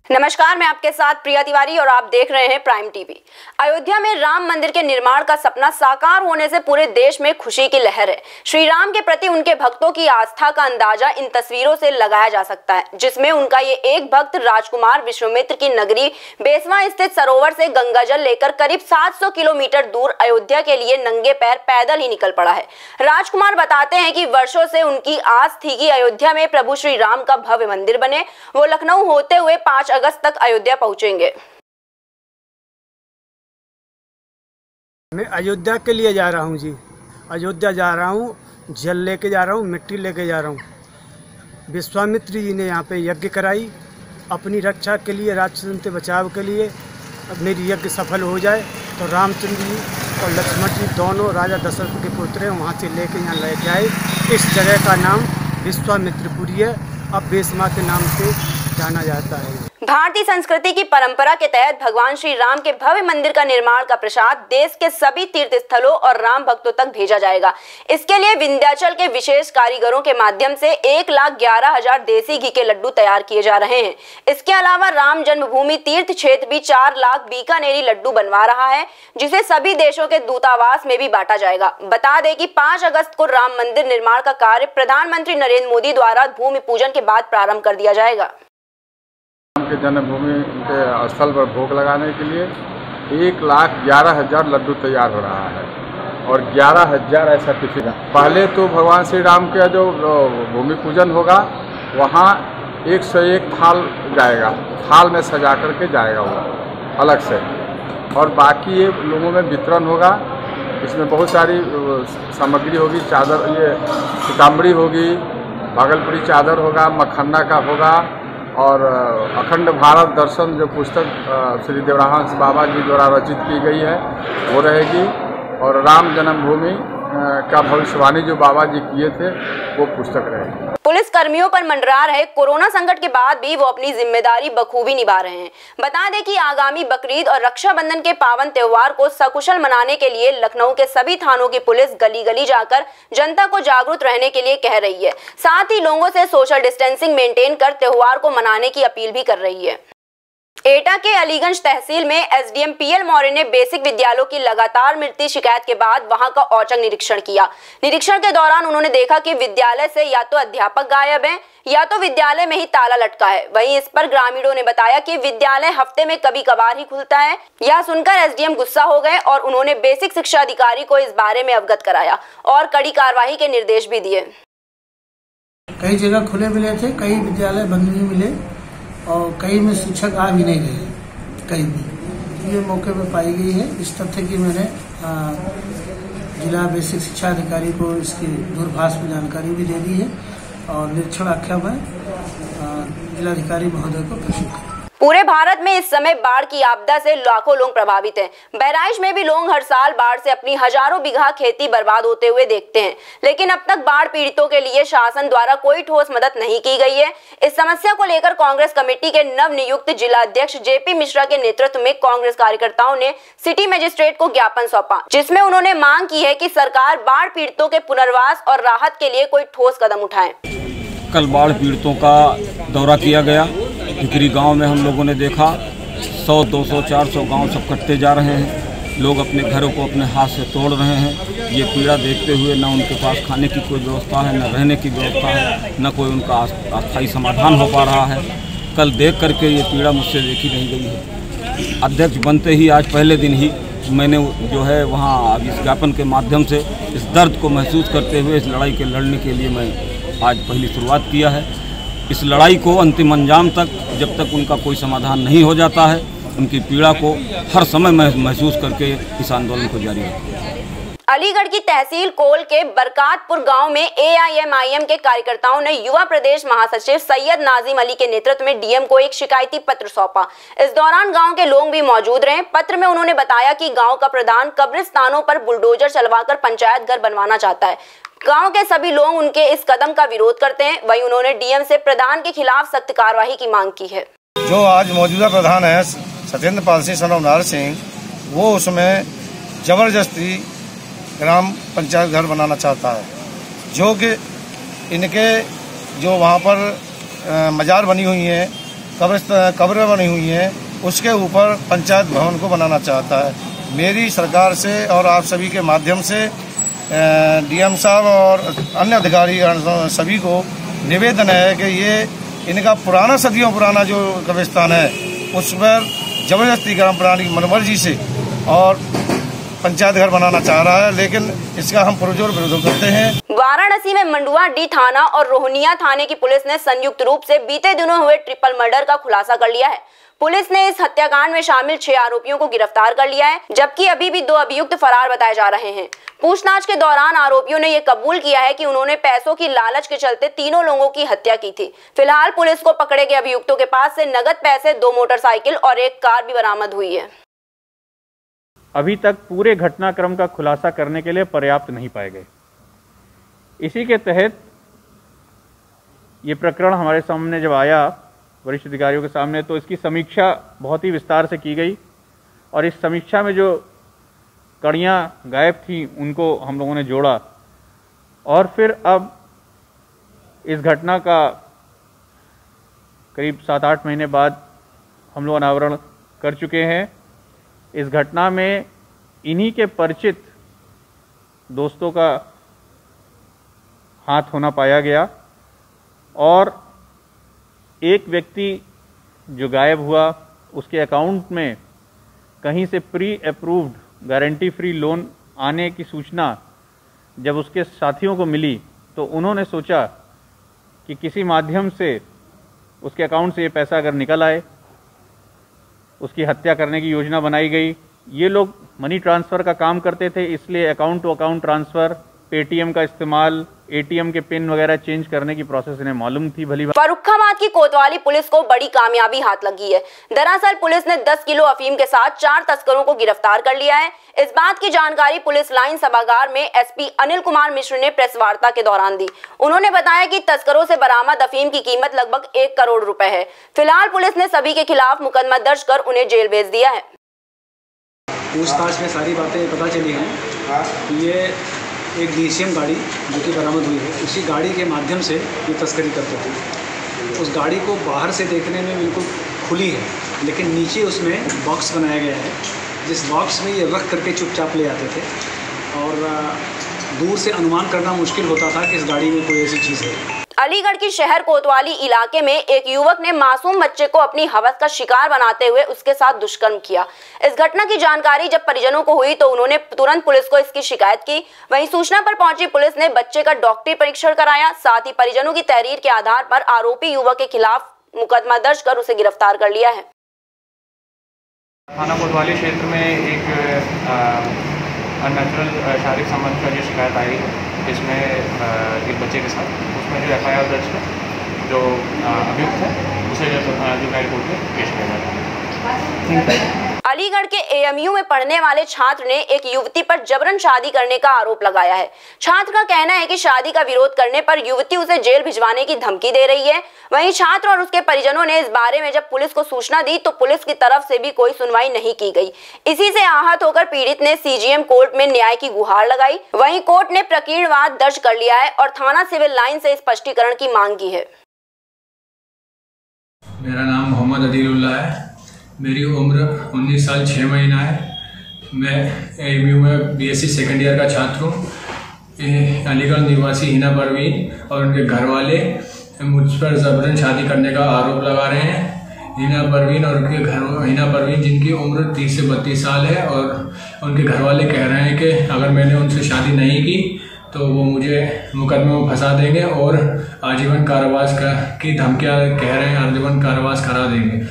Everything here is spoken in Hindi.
नमस्कार, मैं आपके साथ प्रिया तिवारी और आप देख रहे हैं प्राइम टीवी। अयोध्या में राम मंदिर के निर्माण का सपना साकार होने से पूरे देश में खुशी की लहर है। श्री राम के प्रति उनके भक्तों की आस्था का अंदाजा इन तस्वीरों से लगाया जा सकता है, जिसमें उनका ये एक भक्त राजकुमार विश्वामित्र की नगरी बेसवा स्थित सरोवर से गंगा जल लेकर करीब 700 किलोमीटर दूर अयोध्या के लिए नंगे पैर पैदल ही निकल पड़ा है। राजकुमार बताते हैं कि वर्षों से उनकी आस थी कि अयोध्या में प्रभु श्री राम का भव्य मंदिर बने। वो लखनऊ होते हुए 5 अगस्त तक अयोध्या पहुंचेंगे। मैं अयोध्या के लिए जा रहा हूं जी। अयोध्या जा रहा हूं, जल लेके जा रहा हूं, मिट्टी लेके जा रहा हूं। विश्वामित्र जी ने यहाँ पे यज्ञ कराई अपनी रक्षा के लिए, राक्षसों से बचाव के लिए। अब मेरी यज्ञ सफल हो जाए तो रामचंद्र जी और लक्ष्मण जी दोनों राजा दशरथ के पुत्र हैं, वहाँ से लेके यहाँ लेके आए। इस जगह का नाम विश्वामित्रपुरी है, अब बेसवा के नाम से जाना जाता है। भारतीय संस्कृति की परंपरा के तहत भगवान श्री राम के भव्य मंदिर का निर्माण का प्रसाद देश के सभी तीर्थ स्थलों और राम भक्तों तक भेजा जाएगा। इसके लिए विंध्याचल के विशेष कारीगरों के माध्यम से 1,11,000 देसी घी के लड्डू तैयार किए जा रहे हैं। इसके अलावा राम जन्मभूमि तीर्थ क्षेत्र भी 4 लाख बीकानेरी लड्डू बनवा रहा है, जिसे सभी देशों के दूतावास में भी बांटा जाएगा। बता दें कि 5 अगस्त को राम मंदिर निर्माण का कार्य प्रधानमंत्री नरेंद्र मोदी द्वारा भूमि पूजन के बाद प्रारंभ कर दिया जाएगा। के जन्मभूमि के स्थल पर भोग लगाने के लिए 1,11,000 लड्डू तैयार हो रहा है और 11,000 ऐसा टिफिन। पहले तो भगवान श्री राम का जो भूमि पूजन होगा वहाँ 101 थाल जाएगा, थाल में सजा करके जाएगा वो अलग से, और बाकी ये लोगों में वितरण होगा। इसमें बहुत सारी सामग्री होगी, चादर, ये पीताम्बरी होगी, भागलपुरी चादर होगा, मखन्ना का होगा, और अखंड भारत दर्शन जो पुस्तक श्री देवराहंस बाबा जी द्वारा रचित की गई है वो रहेगी, और राम जन्मभूमि का भविष्यवाणी जो बाबा जी किए थे वो पुस्तक रहेगी। पुलिस कर्मियों पर मंडरा रहे कोरोना संकट के बाद भी वो अपनी जिम्मेदारी बखूबी निभा रहे हैं। बता दें कि आगामी बकरीद और रक्षाबंधन के पावन त्योहार को सकुशल मनाने के लिए लखनऊ के सभी थानों की पुलिस गली गली जाकर जनता को जागरूक रहने के लिए कह रही है। साथ ही लोगों से सोशल डिस्टेंसिंग मेंटेन कर त्योहार को मनाने की अपील भी कर रही है। एटा के अलीगंज तहसील में एसडीएम पीएल मौर्य ने बेसिक विद्यालयों की लगातार मिलती शिकायत के बाद वहां का औचक निरीक्षण किया। निरीक्षण के दौरान उन्होंने देखा कि विद्यालय से या तो अध्यापक गायब हैं या तो विद्यालय में ही ताला लटका है। वहीं इस पर ग्रामीणों ने बताया कि विद्यालय हफ्ते में कभी कभार ही खुलता है। यह सुनकर एसडीएम गुस्सा हो गए और उन्होंने बेसिक शिक्षा अधिकारी को इस बारे में अवगत कराया और कड़ी कार्रवाई के निर्देश भी दिए। कई जगह खुले मिले थे, कई विद्यालय बंद भी मिले और कई में शिक्षक आ भी नहीं गए, कई भी। ये मौके पर पाई गई है। इस तथ्य की मैंने जिला बेसिक शिक्षा अधिकारी को इसकी दूरभाष में जानकारी भी दे दी है और निरीक्षण आख्या में जिलाधिकारी महोदय को प्रेषित किया। पूरे भारत में इस समय बाढ़ की आपदा से लाखों लोग प्रभावित हैं। बहराइच में भी लोग हर साल बाढ़ से अपनी हजारों बीघा खेती बर्बाद होते हुए देखते हैं, लेकिन अब तक बाढ़ पीड़ितों के लिए शासन द्वारा कोई ठोस मदद नहीं की गई है। इस समस्या को लेकर कांग्रेस कमेटी के नव नियुक्त जिला अध्यक्ष जेपी मिश्रा के नेतृत्व में कांग्रेस कार्यकर्ताओं ने सिटी मजिस्ट्रेट को ज्ञापन सौंपा, जिसमें उन्होंने मांग की है कि सरकार बाढ़ पीड़ितों के पुनर्वास और राहत के लिए कोई ठोस कदम उठाए। कल बाढ़ पीड़ितों का दौरा किया गया। टिकरी गांव में हम लोगों ने देखा 100, 200, 400 गांव सब कटते जा रहे हैं। लोग अपने घरों को अपने हाथ से तोड़ रहे हैं। ये पीड़ा देखते हुए न उनके पास खाने की कोई व्यवस्था है, न रहने की व्यवस्था है, न कोई उनका अस्थायी समाधान हो पा रहा है। कल देख करके ये पीड़ा मुझसे देखी नहीं गई है। अध्यक्ष बनते ही आज पहले दिन ही मैंने जो है वहाँ इस ज्ञापन के माध्यम से इस दर्द को महसूस करते हुए इस लड़ाई के लड़ने के लिए मैं आज पहली शुरुआत किया है। इस लड़ाई को अंतिम अंजाम तक जब तक उनका कोई समाधान नहीं हो जाता है, उनकी पीड़ा को हर समय महसूस करके इस आंदोलन को जारी रखेंगे। अलीगढ़ की तहसील कोल के बरकातपुर गांव में एआईएमआईएम के कार्यकर्ताओं ने युवा प्रदेश महासचिव सैयद नाजिम अली के नेतृत्व में डीएम को एक शिकायती पत्र सौंपा। इस दौरान गांव के लोग भी मौजूद रहे। पत्र में उन्होंने बताया कि गांव का प्रधान कब्रिस्तानों पर बुलडोजर चलवाकर पंचायत घर बनवाना चाहता है। गांव के सभी लोग उनके इस कदम का विरोध करते हैं। वहीं उन्होंने डीएम से प्रधान के खिलाफ सख्त कार्रवाई की मांग की है। जो आज मौजूदा प्रधान है सत्येंद्र पाल सिंह सन ऑफ नार सिंह, वो उसमें जबरदस्ती ग्राम पंचायत घर बनाना चाहता है, जो कि इनके जो वहाँ पर मजार बनी हुई है कब्रें बनी हुई हैं, उसके ऊपर पंचायत भवन को बनाना चाहता है। मेरी सरकार से और आप सभी के माध्यम से डीएम साहब और अन्य अधिकारी सभी को निवेदन है कि ये इनका पुराना सदियों पुराना जो कब्रिस्तान है उस पर जबरदस्ती ग्राम प्रधान की मनमर्जी से और पंचायत घर बनाना चाह रहा है, लेकिन इसका हम पुरजोर विरोध करते हैं। वाराणसी में मंडुआ डी थाना और रोहनिया थाने की पुलिस ने संयुक्त रूप से बीते दिनों हुए ट्रिपल मर्डर का खुलासा कर लिया है। पुलिस ने इस हत्याकांड में शामिल 6 आरोपियों को गिरफ्तार कर लिया है, जबकि अभी भी 2 अभियुक्त फरार बताए जा रहे हैं। पूछताछ के दौरान आरोपियों ने ये कबूल किया है कि उन्होंने पैसों की लालच के चलते तीनों लोगों की हत्या की थी। फिलहाल पुलिस को पकड़े गए अभियुक्तों के पास से नगद पैसे, 2 मोटरसाइकिल और 1 कार भी बरामद हुई है। अभी तक पूरे घटनाक्रम का खुलासा करने के लिए पर्याप्त नहीं पाए गए। इसी के तहत ये प्रकरण हमारे सामने जब आया वरिष्ठ अधिकारियों के सामने, तो इसकी समीक्षा बहुत ही विस्तार से की गई और इस समीक्षा में जो कड़ियाँ गायब थी उनको हम लोगों ने जोड़ा और फिर अब इस घटना का करीब 7-8 महीने बाद हम लोग अनावरण कर चुके हैं। इस घटना में इन्हीं के परिचित दोस्तों का हाथ होना पाया गया और एक व्यक्ति जो गायब हुआ उसके अकाउंट में कहीं से pre approved guarantee free loan आने की सूचना जब उसके साथियों को मिली तो उन्होंने सोचा कि किसी माध्यम से उसके अकाउंट से ये पैसा अगर निकल आए, उसकी हत्या करने की योजना बनाई गई। ये लोग मनी ट्रांसफ़र का काम करते थे, इसलिए account to account transfer, Paytm का इस्तेमाल, एटीएम के पिन वगैरह चेंज करने की प्रोसेस इन्हें मालूम थी भली। फर्रुखाबाद की कोतवाली पुलिस को बड़ी कामयाबी हाथ लगी है। दरअसल पुलिस ने 10 किलो अफीम के साथ 4 तस्करों को गिरफ्तार कर लिया है। इस बात की जानकारी पुलिस लाइन सभागार में एसपी अनिल कुमार मिश्र ने प्रेस वार्ता के दौरान दी। उन्होंने बताया कि तस्करों से बरामद अफीम की कीमत लगभग 1 करोड़ रुपए है। फिलहाल पुलिस ने सभी के खिलाफ मुकदमा दर्ज कर उन्हें जेल भेज दिया है। पूछताछ में सारी बातें पता चली हैं। ये एक डीसीएम गाड़ी जो कि बरामद हुई है, उसी गाड़ी के माध्यम से ये तस्करी करते थे। उस गाड़ी को बाहर से देखने में बिल्कुल खुली है, लेकिन नीचे उसमें बॉक्स बनाया गया है, जिस बॉक्स में ये रख करके चुपचाप ले आते थे और दूर से अनुमान करना मुश्किल होता था कि इस गाड़ी में कोई ऐसी चीज़ है। अलीगढ़ की शहर कोतवाली इलाके में एक युवक ने मासूम बच्चे को अपनी हवस का शिकार बनाते हुए उसके साथ दुष्कर्म किया। इस घटना की जानकारी जब परिजनों को हुई तो उन्होंने तुरंत पुलिस को इसकी शिकायत की। वहीं सूचना पर पहुंची पुलिस ने बच्चे का डॉक्टरी परीक्षण कराया। साथ ही परिजनों की तहरीर के आधार पर आरोपी युवक के खिलाफ मुकदमा दर्ज कर उसे गिरफ्तार कर लिया है। थाना कोतवाली क्षेत्र में एक अननेचुरल शारीरिक संबंध का जो शिकायत आई है, इसमें एक बच्चे के साथ, उसमें जो एफआईआर दर्ज है, जो अभियुक्त है उसे जुगाइल कोर्ट में पेश किया जाता है। अलीगढ़ के एएमयू में पढ़ने वाले छात्र ने एक युवती पर जबरन शादी करने का आरोप लगाया है। छात्र का कहना है कि शादी का विरोध करने पर युवती उसे जेल भिजवाने की धमकी दे रही है। वहीं छात्र और उसके परिजनों ने इस बारे में जब पुलिस को सूचना दी तो पुलिस की तरफ से भी कोई सुनवाई नहीं की गई। इसी से आहत होकर पीड़ित ने सीजीएम कोर्ट में न्याय की गुहार लगाई। वहीं कोर्ट ने प्रकीर्णवाद दर्ज कर लिया है और थाना सिविल लाइन से स्पष्टीकरण की मांग की है। मेरा नाम मोहम्मद अदीलुल्लाह है। मेरी उम्र 19 साल 6 महीना है। मैं एएमयू में बीएससी सेकेंड ईयर का छात्र हूँ। अलीगढ़ निवासी हिना परवीन और उनके घर वाले मुझ पर जबरन शादी करने का आरोप लगा रहे हैं। हिना परवीन और उनके हिना परवीन जिनकी उम्र 30 से 32 साल है, और उनके घर वाले कह रहे हैं कि अगर मैंने उनसे शादी नहीं की तो वो मुझे मुकदमे में फंसा देंगे और आजीवन कारावास की धमकियाँ कह रहे हैं, आजीवन कारावास करा देंगे।